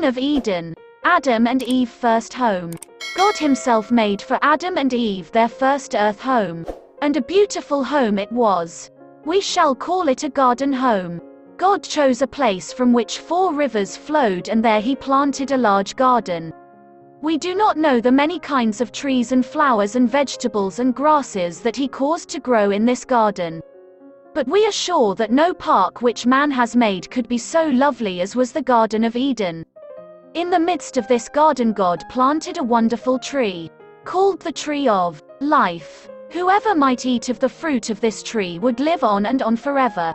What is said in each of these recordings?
Garden of Eden, Adam and Eve first home. God himself made for Adam and Eve their first earth home. And a beautiful home it was. We shall call it a garden home. God chose a place from which 4 rivers flowed, and there he planted a large garden. We do not know the many kinds of trees and flowers and vegetables and grasses that he caused to grow in this garden. But we are sure that no park which man has made could be so lovely as was the Garden of Eden. In the midst of this garden God planted a wonderful tree, called the Tree of Life. Whoever might eat of the fruit of this tree would live on and on forever.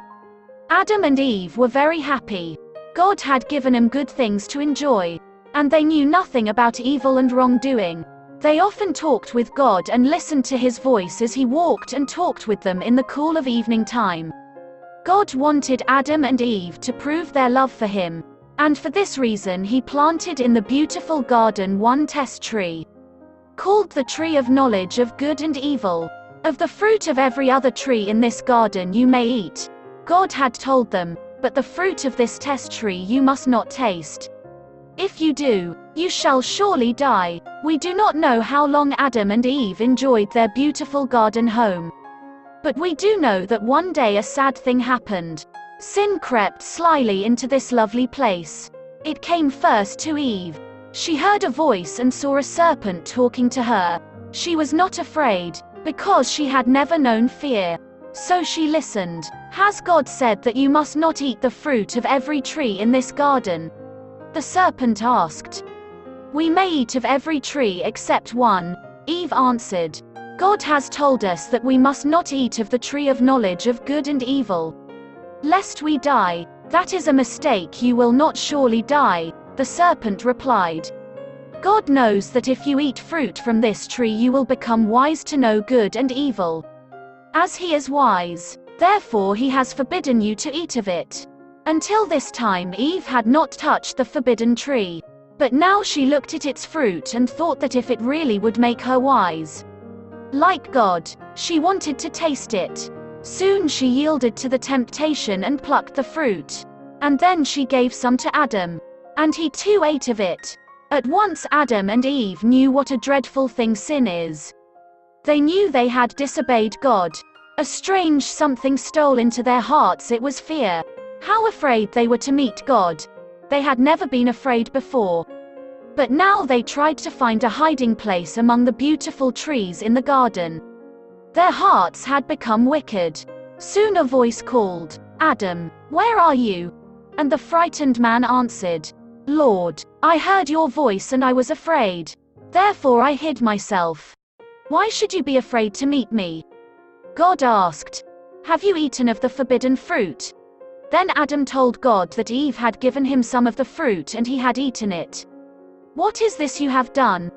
Adam and Eve were very happy. God had given them good things to enjoy. And they knew nothing about evil and wrongdoing. They often talked with God and listened to his voice as he walked and talked with them in the cool of evening time. God wanted Adam and Eve to prove their love for him. And for this reason he planted in the beautiful garden one test tree, called the tree of knowledge of good and evil. Of the fruit of every other tree in this garden you may eat, God had told them, but the fruit of this test tree you must not taste. If you do, you shall surely die. We do not know how long Adam and Eve enjoyed their beautiful garden home. But we do know that one day a sad thing happened. Sin crept slyly into this lovely place. It came first to Eve. She heard a voice and saw a serpent talking to her. She was not afraid, because she had never known fear. So she listened. Has God said that you must not eat the fruit of every tree in this garden? The serpent asked. We may eat of every tree except one, Eve answered. God has told us that we must not eat of the tree of knowledge of good and evil, lest we die. That is a mistake, you will not surely die, the serpent replied. God knows that if you eat fruit from this tree you will become wise to know good and evil. As he is wise, therefore he has forbidden you to eat of it. Until this time Eve had not touched the forbidden tree. But now she looked at its fruit and thought that if it really would make her wise, like God, she wanted to taste it. Soon she yielded to the temptation and plucked the fruit. And then she gave some to Adam. And he too ate of it. At once Adam and Eve knew what a dreadful thing sin is. They knew they had disobeyed God. A strange something stole into their hearts, it was fear. How afraid they were to meet God. They had never been afraid before. But now they tried to find a hiding place among the beautiful trees in the garden. Their hearts had become wicked. Soon a voice called, Adam, where are you? And the frightened man answered, Lord, I heard your voice and I was afraid. Therefore I hid myself. Why should you be afraid to meet me? God asked, have you eaten of the forbidden fruit? Then Adam told God that Eve had given him some of the fruit and he had eaten it. What is this you have done?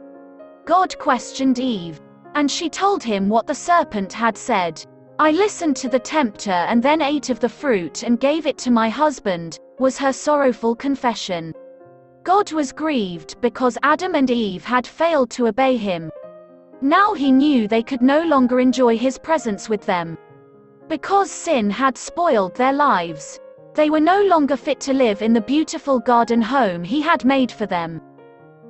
God questioned Eve. And she told him what the serpent had said. I listened to the tempter and then ate of the fruit and gave it to my husband, was her sorrowful confession. God was grieved because Adam and Eve had failed to obey him. Now he knew they could no longer enjoy his presence with them. Because sin had spoiled their lives. They were no longer fit to live in the beautiful garden home he had made for them.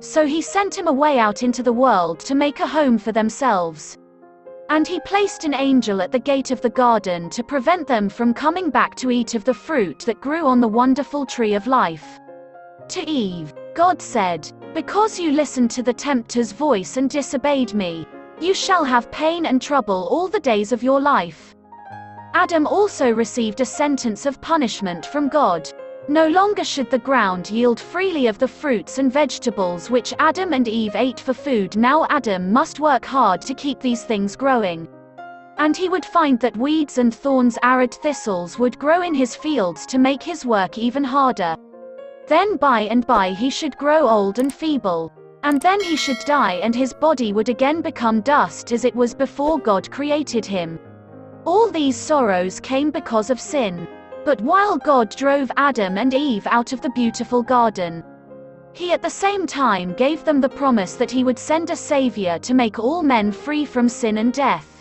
So he sent him away out into the world to make a home for themselves. And he placed an angel at the gate of the garden to prevent them from coming back to eat of the fruit that grew on the wonderful tree of life. To Eve, God said, because you listened to the tempter's voice and disobeyed me, you shall have pain and trouble all the days of your life. Adam also received a sentence of punishment from God. No longer should the ground yield freely of the fruits and vegetables which Adam and Eve ate for food. Now Adam must work hard to keep these things growing. And he would find that weeds and thorns, arid thistles would grow in his fields to make his work even harder. Then by and by he should grow old and feeble. And then he should die and his body would again become dust as it was before God created him. All these sorrows came because of sin. But while God drove Adam and Eve out of the beautiful garden, he at the same time gave them the promise that he would send a Savior to make all men free from sin and death.